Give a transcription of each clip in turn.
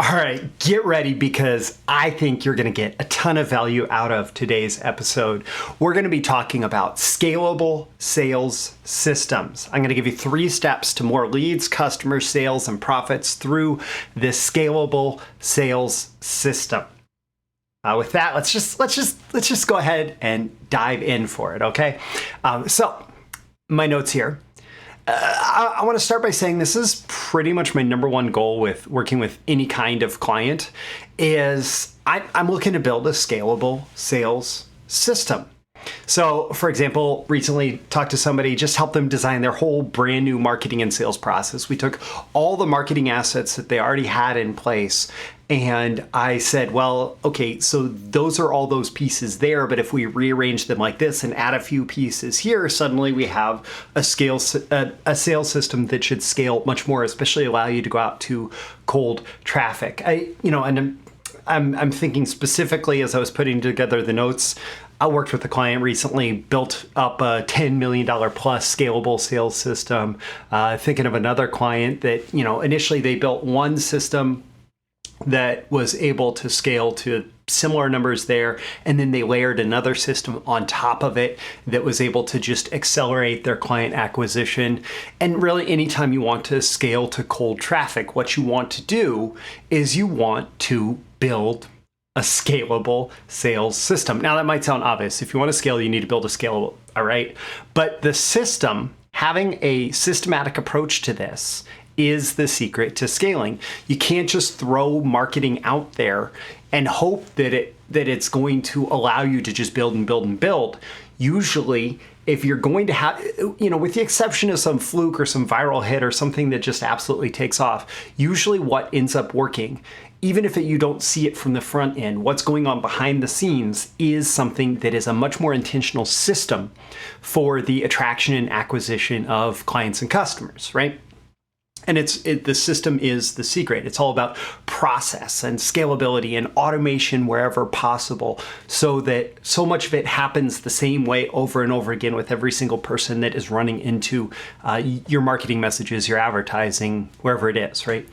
All right, get ready because I think you're going to get a ton of value out of today's episode. We're going to be talking about scalable sales systems. I'm going to give you 3 steps to more leads, customers, sales, and profits through this scalable sales system. With that, let's just go ahead and dive in for it. Okay. So my notes here. I want to start by saying this is pretty much my number one goal with working with any kind of client is I'm looking to build a scalable sales system. So, for example, recently talked to somebody, just helped them design their whole brand new marketing and sales process. We took all the marketing assets that they already had in place, and I said, well, okay, so those are all those pieces there, but if we rearrange them like this and add a few pieces here, suddenly we have a sales system that should scale much more, especially allow you to go out to cold traffic. I'm thinking specifically as I was putting together the notes. I worked with a client recently, built up a $10 million plus scalable sales system. Thinking of another client that, initially they built one system that was able to scale to similar numbers there. And then they layered another system on top of it that was able to just accelerate their client acquisition. And really, anytime you want to scale to cold traffic, what you want to do is you want to build a scalable sales system. Now, that might sound obvious. If you want to scale, you need to build a scalable, all right? But the system, having a systematic approach to this is the secret to scaling. You can't just throw marketing out there and hope that it's going to allow you to just build and build and build. Usually, if you're going to have, with the exception of some fluke or some viral hit or something that just absolutely takes off, usually what ends up working, even if you don't see it from the front end, what's going on behind the scenes is something that is a much more intentional system for the attraction and acquisition of clients and customers, right? And the system is the secret. It's all about process and scalability and automation wherever possible, so that so much of it happens the same way over and over again with every single person that is running into your marketing messages, your advertising, wherever it is, right?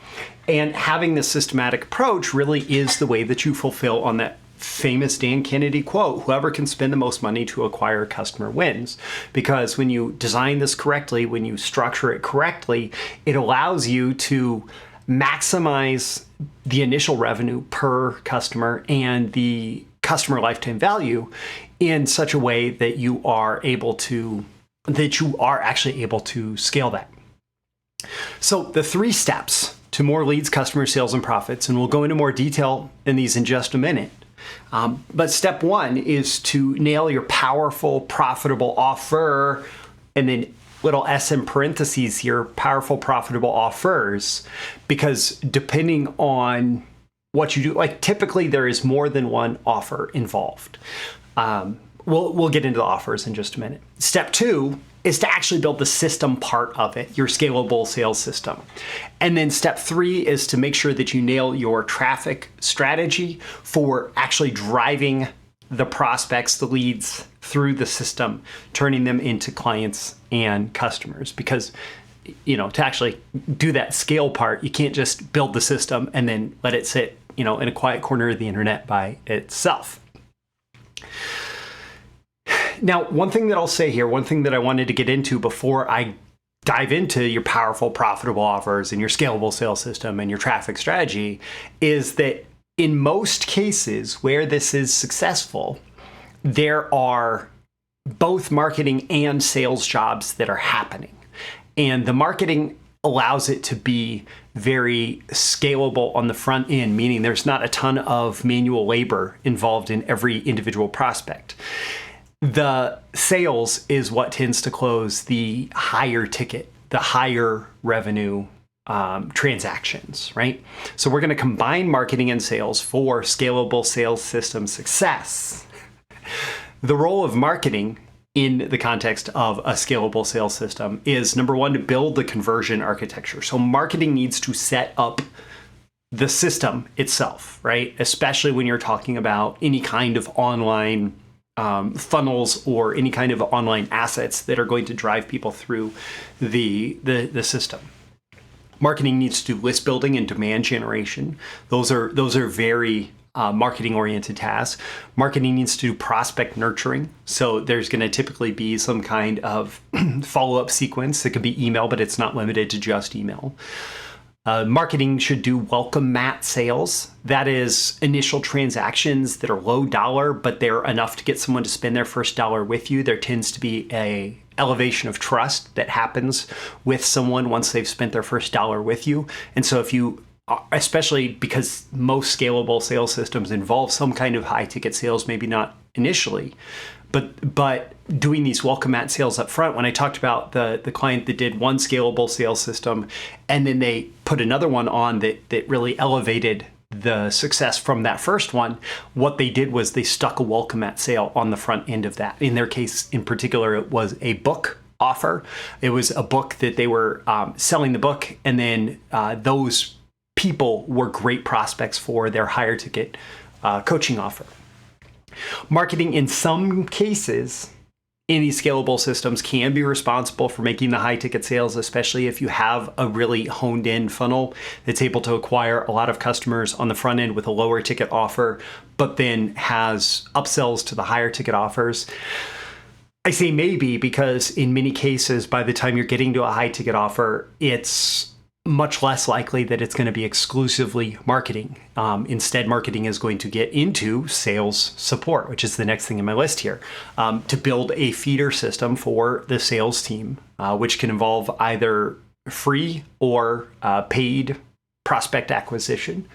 And having this systematic approach really is the way that you fulfill on that famous Dan Kennedy quote, whoever can spend the most money to acquire a customer wins. Because when you design this correctly, when you structure it correctly, it allows you to maximize the initial revenue per customer and the customer lifetime value in such a way that you are actually able to scale that. So the 3 steps to more leads, customers, sales, and profits, and we'll go into more detail in these in just a minute. But step 1 is to nail your powerful, profitable offer, and then little S in parentheses here, powerful, profitable offers, because depending on what you do, like typically there is more than one offer involved. We'll get into the offers in just a minute. Step 2 is to actually build the system part of it, your scalable sales system. And then step 3 is to make sure that you nail your traffic strategy for actually driving the prospects, the leads through the system, turning them into clients and customers. Because, to actually do that scale part, you can't just build the system and then let it sit, in a quiet corner of the internet by itself. Now, one thing that I'll say here, one thing that I wanted to get into before I dive into your powerful, profitable offers and your scalable sales system and your traffic strategy is that in most cases where this is successful, there are both marketing and sales jobs that are happening. And the marketing allows it to be very scalable on the front end, meaning there's not a ton of manual labor involved in every individual prospect. The sales is what tends to close the higher ticket, the higher revenue transactions, right? So we're going to combine marketing and sales for scalable sales system success. The role of marketing in the context of a scalable sales system is, number 1, to build the conversion architecture. So marketing needs to set up the system itself, right? Especially when you're talking about any kind of online funnels or any kind of online assets that are going to drive people through the system. Marketing needs to do list building and demand generation. Those are very marketing-oriented tasks. Marketing needs to do prospect nurturing. So there's going to typically be some kind of follow-up sequence. It could be email, but it's not limited to just email. Marketing should do welcome mat sales. That is initial transactions that are low dollar, but they're enough to get someone to spend their first dollar with you. There tends to be a elevation of trust that happens with someone once they've spent their first dollar with you. And so if you, especially because most scalable sales systems involve some kind of high ticket sales, maybe not initially, but doing these welcome mat sales up front, when I talked about the client that did one scalable sales system and then they put another one on that really elevated the success from that first one, what they did was they stuck a welcome mat sale on the front end of that. In their case in particular, it was a book offer. It was a book that they were selling the book, and then those people were great prospects for their higher ticket coaching offer. Marketing in some cases in these scalable systems can be responsible for making the high ticket sales, especially if you have a really honed in funnel that's able to acquire a lot of customers on the front end with a lower ticket offer, but then has upsells to the higher ticket offers. I say maybe because in many cases, by the time you're getting to a high ticket offer, it's much less likely that it's going to be exclusively marketing. Instead, marketing is going to get into sales support, which is the next thing in my list here, to build a feeder system for the sales team, which can involve either free or paid prospect acquisition,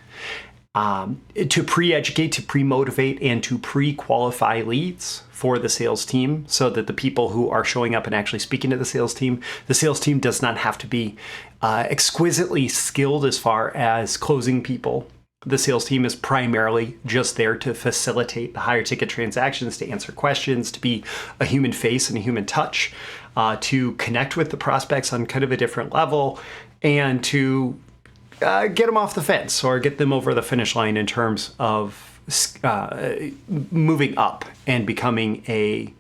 to pre-educate, to pre-motivate, and to pre-qualify leads for the sales team so that the people who are showing up and actually speaking to the sales team does not have to be exquisitely skilled as far as closing people. The sales team is primarily just there to facilitate the higher ticket transactions, to answer questions, to be a human face and a human touch, to connect with the prospects on kind of a different level, and to get them off the fence or get them over the finish line in terms of moving up and becoming a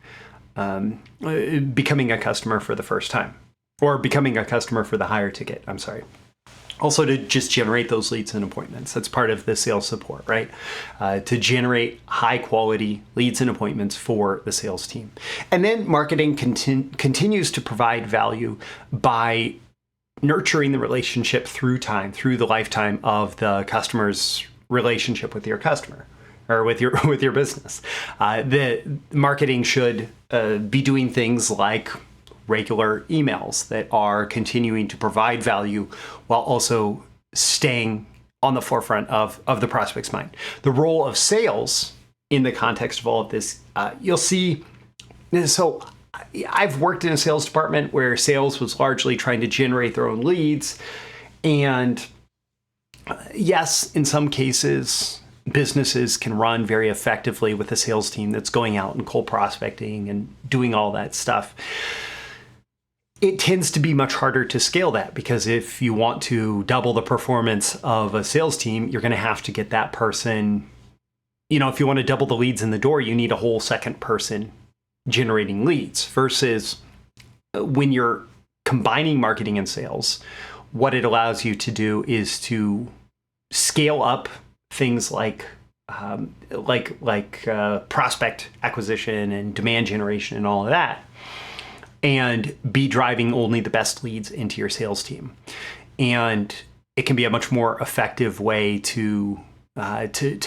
customer for the first time, or becoming a customer for the higher ticket. I'm sorry. Also to just generate those leads and appointments. That's part of the sales support, right? To generate high quality leads and appointments for the sales team. And then marketing continues to provide value by nurturing the relationship through time, through the lifetime of the customer's relationship with your customer or with your business. The marketing should be doing things like regular emails that are continuing to provide value while also staying on the forefront of the prospect's mind. The role of sales in the context of all of this, you'll see. So I've worked in a sales department where sales was largely trying to generate their own leads. And yes, in some cases, businesses can run very effectively with a sales team that's going out and cold prospecting and doing all that stuff. It tends to be much harder to scale that because if you want to double the performance of a sales team, you're going to have to get that person, if you want to double the leads in the door, you need a whole second person generating leads, versus when you're combining marketing and sales, what it allows you to do is to scale up things like prospect acquisition and demand generation and all of that, and be driving only the best leads into your sales team. And it can be a much more effective way to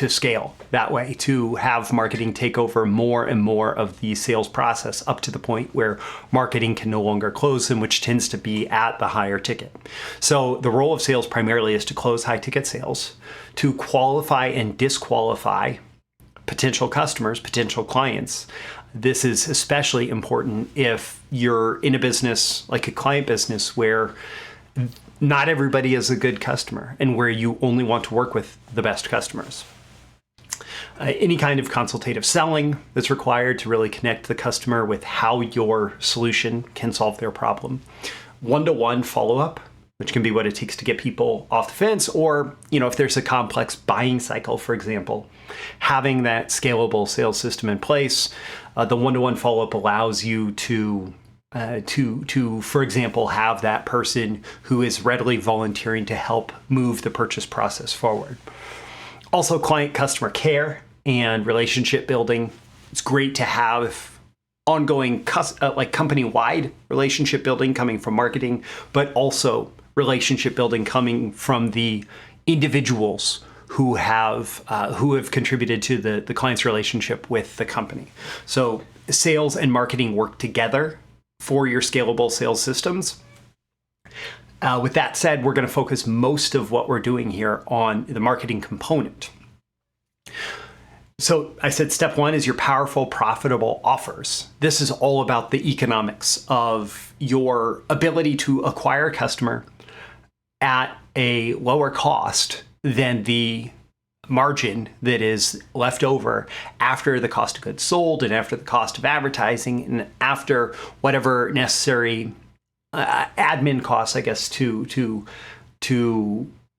scale that way, to have marketing take over more and more of the sales process up to the point where marketing can no longer close them, which tends to be at the higher ticket. So the role of sales primarily is to close high ticket sales, to qualify and disqualify potential customers, potential clients. This is especially important if you're in a business like a client business where not everybody is a good customer and where you only want to work with the best customers. Any kind of consultative selling that's required to really connect the customer with how your solution can solve their problem. One-to-one follow-up, which can be what it takes to get people off the fence, or if there's a complex buying cycle, for example, having that scalable sales system in place, the one-to-one follow-up allows you to to, for example, have that person who is readily volunteering to help move the purchase process forward. Also, client customer care and relationship building. It's great to have ongoing like company-wide relationship building coming from marketing, but also relationship building coming from the individuals who have contributed to the client's relationship with the company. So sales and marketing work together for your scalable sales systems. With that said, we're going to focus most of what we're doing here on the marketing component. So I said step one is your powerful, profitable offers. This is all about the economics of your ability to acquire a customer at a lower cost than the margin that is left over after the cost of goods sold and after the cost of advertising and after whatever necessary admin costs, I guess, to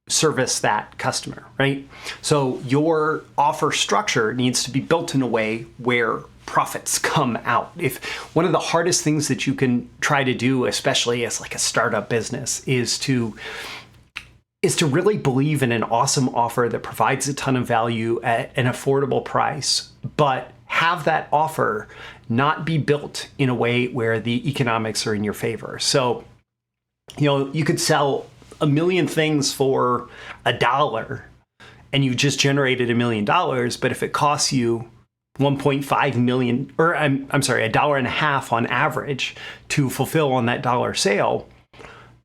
service that customer, right? So your offer structure needs to be built in a way where profits come out. If one of the hardest things that you can try to do, especially as like a startup business, is to really believe in an awesome offer that provides a ton of value at an affordable price, but have that offer not be built in a way where the economics are in your favor. So, you could sell a million things for $1 and you just generated $1 million, but if it costs you 1.5 million, or I'm sorry, $1.50 on average to fulfill on that dollar sale,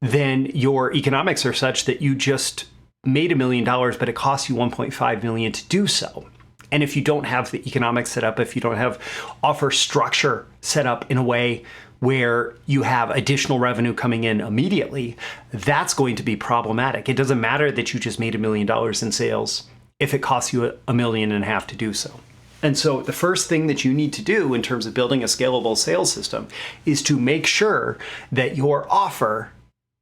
then your economics are such that you just made $1 million, but it costs you 1.5 million to do so. And if you don't have the economics set up, if you don't have offer structure set up in a way where you have additional revenue coming in immediately, that's going to be problematic. It doesn't matter that you just made $1 million in sales if it costs you $1.5 million to do so. And so the first thing that you need to do in terms of building a scalable sales system is to make sure that your offer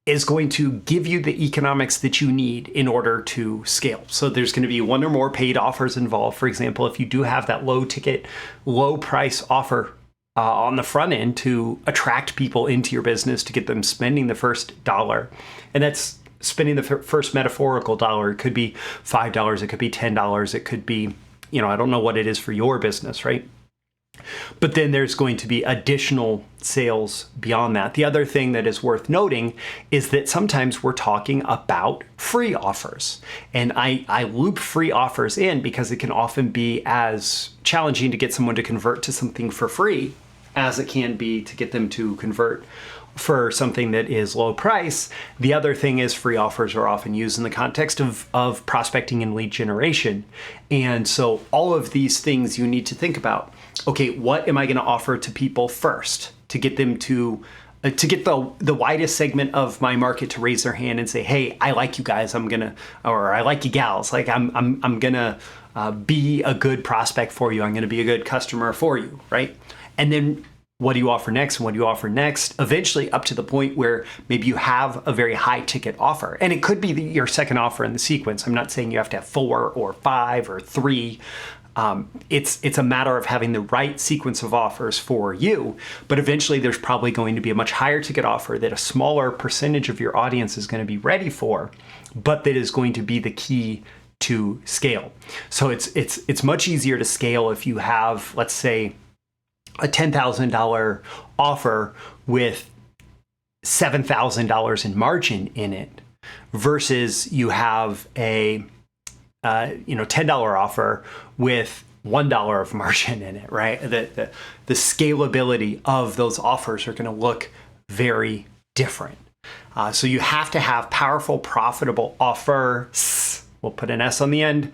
is going to give you the economics that you need in order to scale. So there's going to be one or more paid offers involved. For example, if you do have that low ticket, low price offer on the front end to attract people into your business, to get them spending the first dollar, and that's spending the first metaphorical dollar. It could be $5, it could be $10, it could be, I don't know what it is for your business, right? But then there's going to be additional sales beyond that. The other thing that is worth noting is that sometimes we're talking about free offers. And I loop free offers in because it can often be as challenging to get someone to convert to something for free as it can be to get them to convert for something that is low price. The other thing is free offers are often used in the context of prospecting and lead generation. And so all of these things you need to think about. Okay, what am I going to offer to people first to get them to get the widest segment of my market to raise their hand and say, hey, I like you guys. Or I like you gals. Like I'm gonna be a good prospect for you. I'm gonna be a good customer for you, right? And then what do you offer next? And what do you offer next? Eventually up to the point where maybe you have a very high ticket offer. And it could be your second offer in the sequence. I'm not saying you have to have 4 or 5 or 3. It's a matter of having the right sequence of offers for you, but eventually there's probably going to be a much higher ticket offer that a smaller percentage of your audience is going to be ready for, but that is going to be the key to scale. So it's much easier to scale if you have, let's say, a $10,000 offer with $7,000 in margin in it versus you have a $10 offer with $1 of margin in it, right? The scalability of those offers are going to look very different. So you have to have powerful, profitable offers. We'll put an S on the end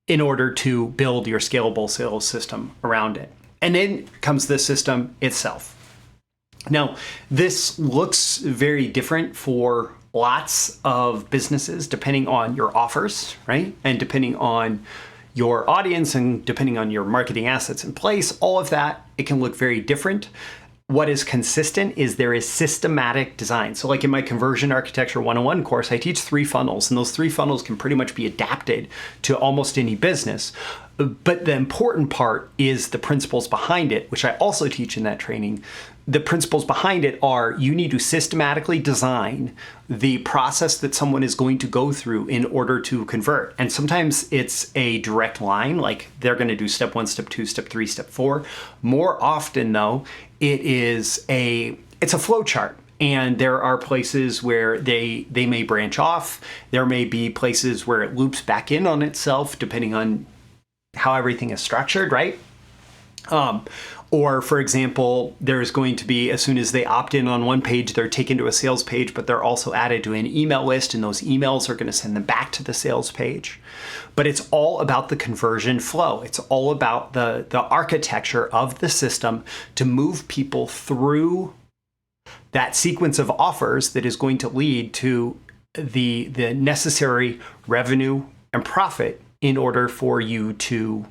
in order to build your scalable sales system around it. And then comes the system itself. Now, this looks very different for lots of businesses, depending on your offers, right? And depending on your audience and depending on your marketing assets in place, all of that, it can look very different. What is consistent is there is systematic design. So like in my Conversion Architecture 101 course, I teach 3 funnels, and those 3 funnels can pretty much be adapted to almost any business. But the important part is the principles behind it, which I also teach in that training. the principles behind it are you need to systematically design the process that someone is going to go through in order to convert. And sometimes it's a direct line, like they're going to do step 1, step 2, step 3, step 4. More often though, it's a flow chart. And there are places where they may branch off. There may be places where it loops back in on itself, depending on how everything is structured, right? Or for example, there's going to be, as soon as they opt in on one page, they're taken to a sales page, but they're also added to an email list, and those emails are going to send them back to the sales page. But it's all about the conversion flow. It's all about the architecture of the system to move people through that sequence of offers that is going to lead to the necessary revenue and profit in order for you to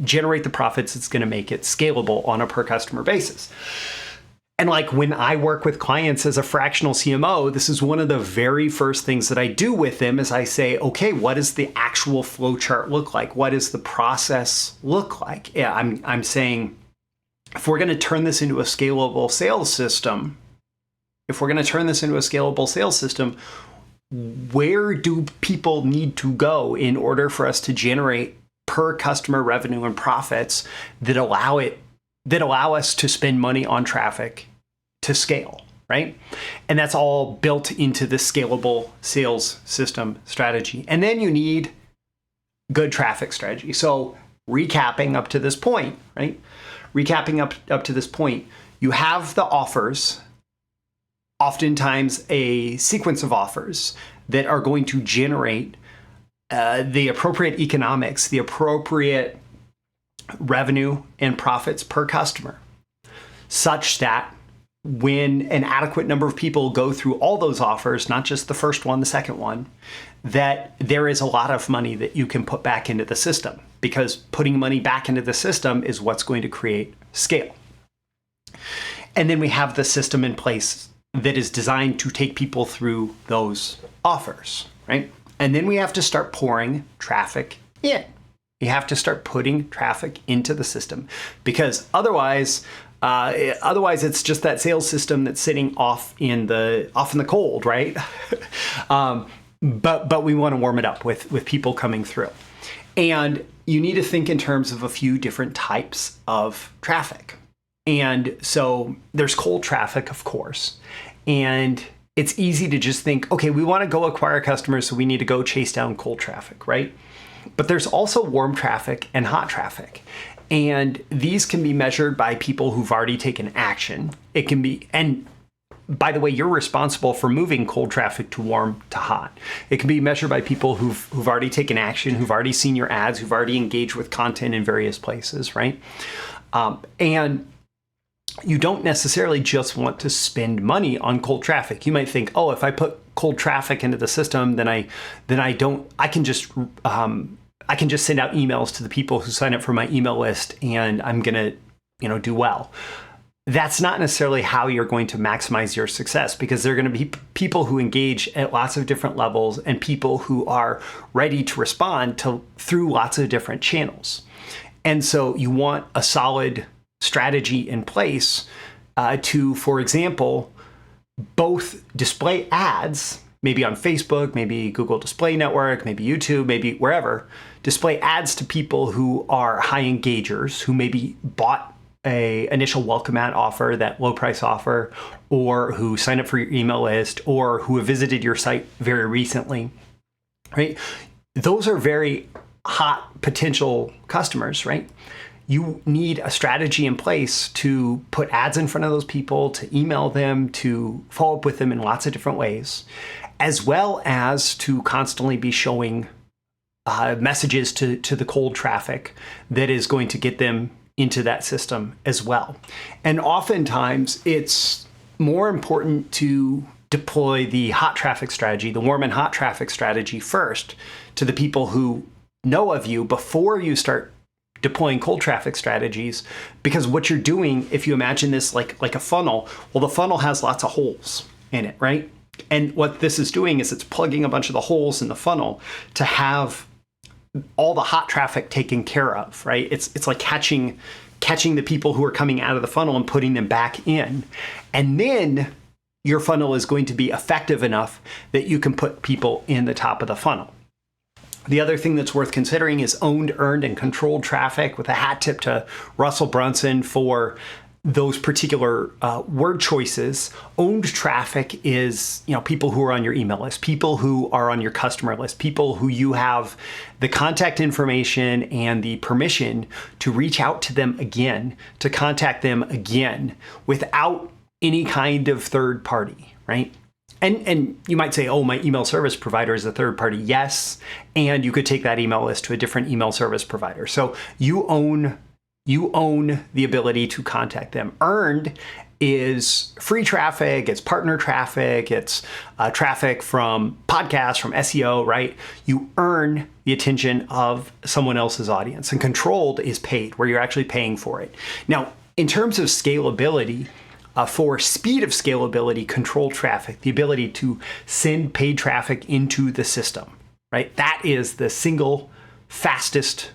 generate the profits that's going to make it scalable on a per customer basis. And like when I work with clients as a fractional CMO, this is one of the very first things that I do with them is I say, okay, what does the actual flow chart look like? What does the process look like? Yeah, I'm saying, if we're going to turn this into a scalable sales system, where do people need to go in order for us to generate per customer revenue and profits that allow us to spend money on traffic to scale, right? And that's all built into the scalable sales system strategy. And then you need good traffic strategy. So recapping up to this point, right? Up to this point, you have the offers, oftentimes a sequence of offers that are going to generate the appropriate economics, the appropriate revenue and profits per customer, such that when an adequate number of people go through all those offers, not just the first one, the second one, that there is a lot of money that you can put back into the system, because putting money back into the system is what's going to create scale. And then we have the system in place that is designed to take people through those offers, right? And then we have to start pouring traffic in. You have to start putting traffic into the system, because otherwise it's just that sales system that's sitting off in the cold, right? But we want to warm it up with people coming through. And you need to think in terms of a few different types of traffic. And so there's cold traffic, of course, and it's easy to just think, okay, we want to go acquire customers, so we need to go chase down cold traffic, right? But there's also warm traffic and hot traffic. And these can be measured by people who've already taken action. It can be, and by the way, you're responsible for moving cold traffic to warm to hot. It can be measured by people who've already taken action, who've already seen your ads, who've already engaged with content in various places, right? And you don't necessarily just want to spend money on cold traffic. You might think, oh, if I put cold traffic into the system, then I can just send out emails to the people who sign up for my email list, and I'm gonna, do well. That's not necessarily how you're going to maximize your success, because there are going to be people who engage at lots of different levels and people who are ready to respond through lots of different channels. And so you want a solid strategy in place to, for example, both display ads, maybe on Facebook, maybe Google Display Network, maybe YouTube, maybe wherever, display ads to people who are high engagers, who maybe bought a initial welcome ad offer, that low price offer, or who signed up for your email list, or who have visited your site very recently, right? Those are very hot potential customers, right? You need a strategy in place to put ads in front of those people, to email them, to follow up with them in lots of different ways, as well as to constantly be showing messages to the cold traffic that is going to get them into that system as well. And oftentimes it's more important to deploy the hot traffic strategy, the warm and hot traffic strategy first to the people who know of you before you start deploying cold traffic strategies. Because what you're doing, if you imagine this like a funnel, well, the funnel has lots of holes in it, right? And what this is doing is it's plugging a bunch of the holes in the funnel to have all the hot traffic taken care of, right? It's like catching catching the people who are coming out of the funnel and putting them back in. And then your funnel is going to be effective enough that you can put people in the top of the funnel. The other thing that's worth considering is owned, earned, and controlled traffic, with a hat tip to Russell Brunson for those particular word choices. Owned traffic is, people who are on your email list, people who are on your customer list, people who you have the contact information and the permission to reach out to them again, to contact them again without any kind of third party, right? And you might say, oh, my email service provider is a third party. Yes, and you could take that email list to a different email service provider. So you own the ability to contact them. Earned is free traffic, it's partner traffic, it's traffic from podcasts, from SEO, right? You earn the attention of someone else's audience. And controlled is paid, where you're actually paying for it. Now, in terms of scalability, for speed of scalability, controlled traffic, the ability to send paid traffic into the system, right? That is the single fastest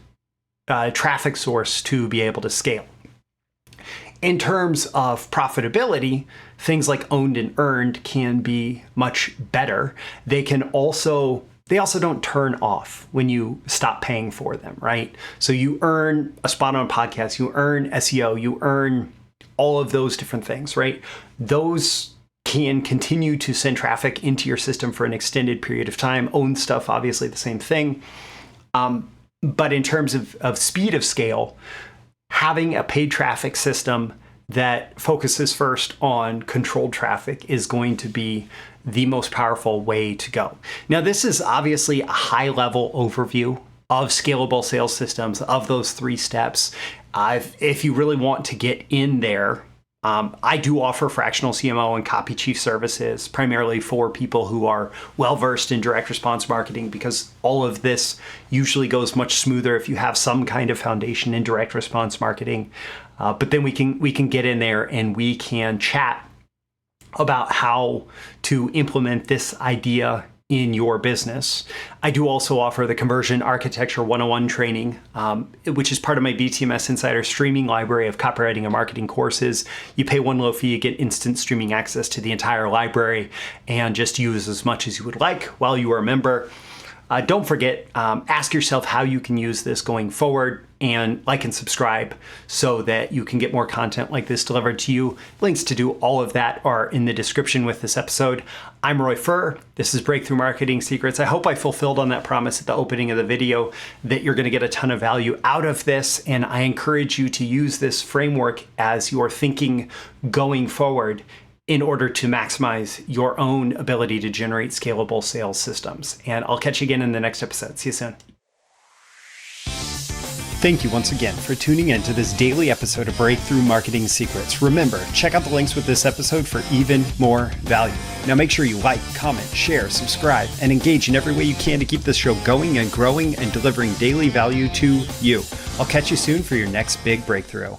traffic source to be able to scale. In terms of profitability, things like owned and earned can be much better. They also don't turn off when you stop paying for them, right? So you earn a spot on a podcast, you earn SEO, you earn all of those different things, right? Those can continue to send traffic into your system for an extended period of time. Owned stuff, obviously the same thing. But in terms of speed of scale, having a paid traffic system that focuses first on controlled traffic is going to be the most powerful way to go. Now, this is obviously a high-level overview of scalable sales systems, of those 3 steps. If you really want to get in there, I do offer fractional CMO and copy chief services, primarily for people who are well-versed in direct response marketing, because all of this usually goes much smoother if you have some kind of foundation in direct response marketing. But then we can get in there and we can chat about how to implement this idea in your business. I do also offer the Conversion Architecture 101 training, which is part of my BTMSinsiders streaming library of copywriting and marketing courses. You pay one low fee, you get instant streaming access to the entire library, and just use as much as you would like while you are a member. Don't forget, ask yourself how you can use this going forward, and like and subscribe so that you can get more content like this delivered to you. Links to do all of that are in the description with this episode. I'm Roy Furr. This is Breakthrough Marketing Secrets. I hope I fulfilled on that promise at the opening of the video that you're going to get a ton of value out of this, and I encourage you to use this framework as you're thinking going forward in order to maximize your own ability to generate scalable sales systems. And I'll catch you again in the next episode. See you soon. Thank you once again for tuning in to this daily episode of Breakthrough Marketing Secrets. Remember, check out the links with this episode for even more value. Now make sure you like, comment, share, subscribe, and engage in every way you can to keep this show going and growing and delivering daily value to you. I'll catch you soon for your next big breakthrough.